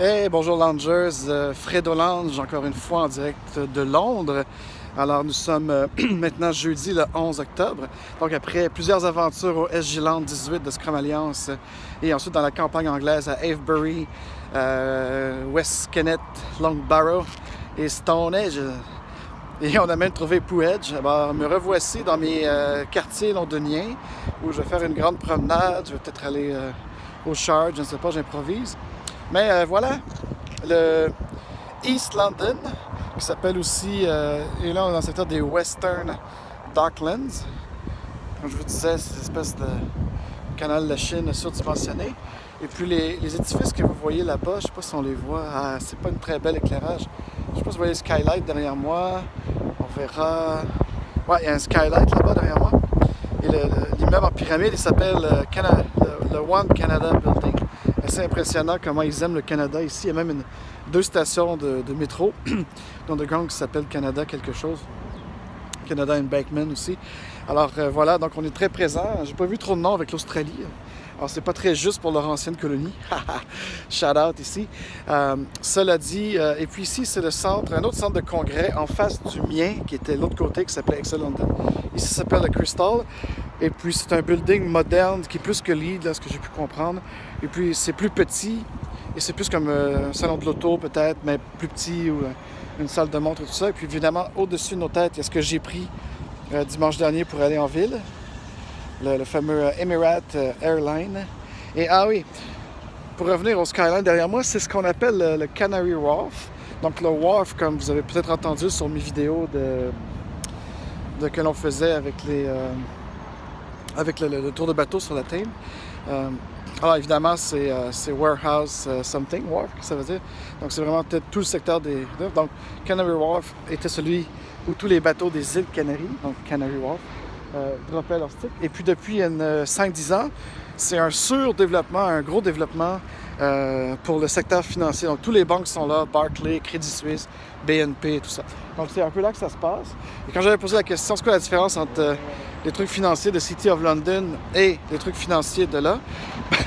Hey, bonjour Loungers, Fredo Lounge, encore une fois en direct de Londres. Alors nous sommes maintenant jeudi le 11 octobre, donc après plusieurs aventures au SG Land 18 de Scrum Alliance et ensuite dans la campagne anglaise à Avebury, West Kennet, Loughborough et Stonehenge. Et on a même trouvé Poohedge. Alors me revoici dans mes quartiers londoniens où je vais faire une grande promenade, je vais peut-être aller au Shard, je ne sais pas, j'improvise. Mais voilà, le East London, qui s'appelle aussi, et là on est dans le secteur des Western Docklands. Comme je vous disais, c'est une espèce de canal de la Chine surdimensionné. Et puis les édifices que vous voyez là-bas, je ne sais pas si on les voit, c'est pas une très bel éclairage. Je ne sais pas si vous voyez le skylight derrière moi, on verra. Ouais, il y a un skylight là-bas derrière moi. Et l'immeuble en pyramide, il s'appelle le One Canada Building. C'est impressionnant comment ils aiment le Canada ici. Il y a même deux stations de métro d'underground qui s'appellent Canada quelque chose. Canada Embankment aussi. Alors voilà, donc on est très présent. J'ai pas vu trop de noms avec l'Australie. Alors c'est pas très juste pour leur ancienne colonie. Shout out ici. Cela dit, et puis ici c'est le centre, un autre centre de congrès en face du mien qui était de l'autre côté qui s'appelait Excel London. Ici ça s'appelle le Crystal. Et puis c'est un building moderne qui est plus que Leeds, là, ce que j'ai pu comprendre. Et puis c'est plus petit et c'est plus comme un salon de l'auto peut-être, mais plus petit ou une salle de montre et tout ça. Et puis évidemment au-dessus de nos têtes, il y a ce que j'ai pris dimanche dernier pour aller en ville. Le fameux Emirates Airline. Et ah oui, pour revenir au skyline derrière moi, c'est ce qu'on appelle le Canary Wharf. Donc le wharf, comme vous avez peut-être entendu sur mes vidéos que l'on faisait avec le tour de bateau sur la Thames. Alors évidemment, c'est Warehouse Something, Wharf, ça veut dire. Donc c'est vraiment peut-être tout le secteur des... Donc Canary Wharf était celui où tous les bateaux des îles Canaries, donc Canary Wharf, droppaient leur stick. Et puis depuis 5-10 ans, c'est un surdéveloppement, un gros développement pour le secteur financier. Donc tous les banques sont là, Barclays, Crédit Suisse, BNP et tout ça. Donc c'est un peu là que ça se passe. Et quand j'avais posé la question, c'est quoi la différence entre les trucs financiers de City of London et les trucs financiers de là,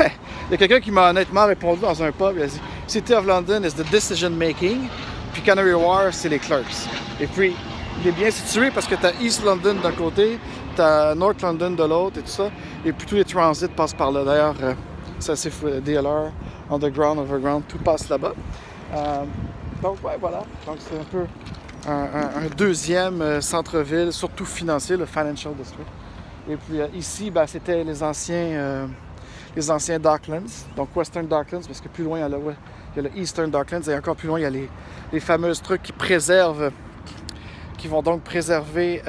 il y a quelqu'un qui m'a honnêtement répondu dans un pub, il a dit City of London is the decision making, puis Canary Wharf c'est les clerks. Et puis il est bien situé parce que tu as East London d'un côté, tu as North London de l'autre et tout ça. Et puis tous les transits passent par là. D'ailleurs, c'est assez fou. DLR, Underground, Overground, tout passe là-bas. Donc, ouais, voilà. Donc, c'est un peu un deuxième centre-ville, surtout financier, le Financial District. Et puis ici, ben, c'était les anciens Docklands, donc Western Docklands, parce que plus loin, il y a le Eastern Docklands, et encore plus loin, il y a les fameuses trucs qui vont donc préserver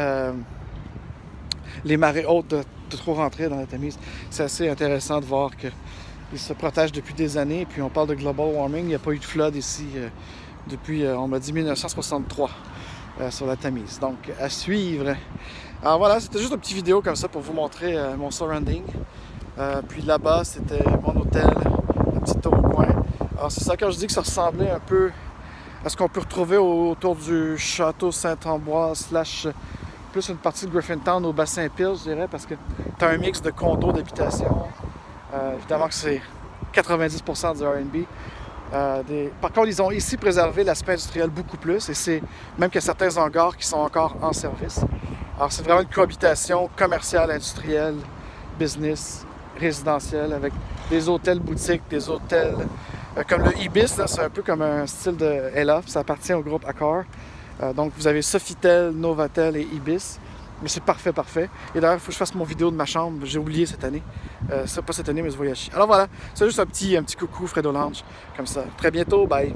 les marées hautes de trop rentrer dans la Tamise. C'est assez intéressant de voir qu'ils se protègent depuis des années. Et puis on parle de global warming. Il n'y a pas eu de flood ici depuis, on m'a dit, 1963 sur la Tamise. Donc à suivre. Alors voilà, c'était juste une petite vidéo comme ça pour vous montrer mon surrounding. Puis là-bas, c'était mon hôtel, la petite tour au coin. Alors c'est ça quand je dis que ça ressemblait un peu à ce qu'on peut retrouver autour du château Saint-Ambroise / plus une partie de Griffintown au bassin Peel, je dirais, parce que tu as un mix de condos d'habitation. Évidemment que c'est 90% du R&B. Par contre, ils ont ici préservé l'aspect industriel beaucoup plus, et c'est même qu'il y a certains hangars qui sont encore en service. Alors c'est vraiment une cohabitation commerciale, industrielle, business, résidentielle, avec des hôtels boutiques, des hôtels comme le Ibis, c'est un peu comme un style de Ella, ça appartient au groupe Accor. Donc vous avez Sofitel, Novotel et Ibis. Mais c'est parfait. Et d'ailleurs, il faut que je fasse mon vidéo de ma chambre. J'ai oublié cette année. Pas cette année, mais ce voyage. Alors voilà, c'est juste un petit coucou Fredo Lounge, comme ça. Très bientôt, bye!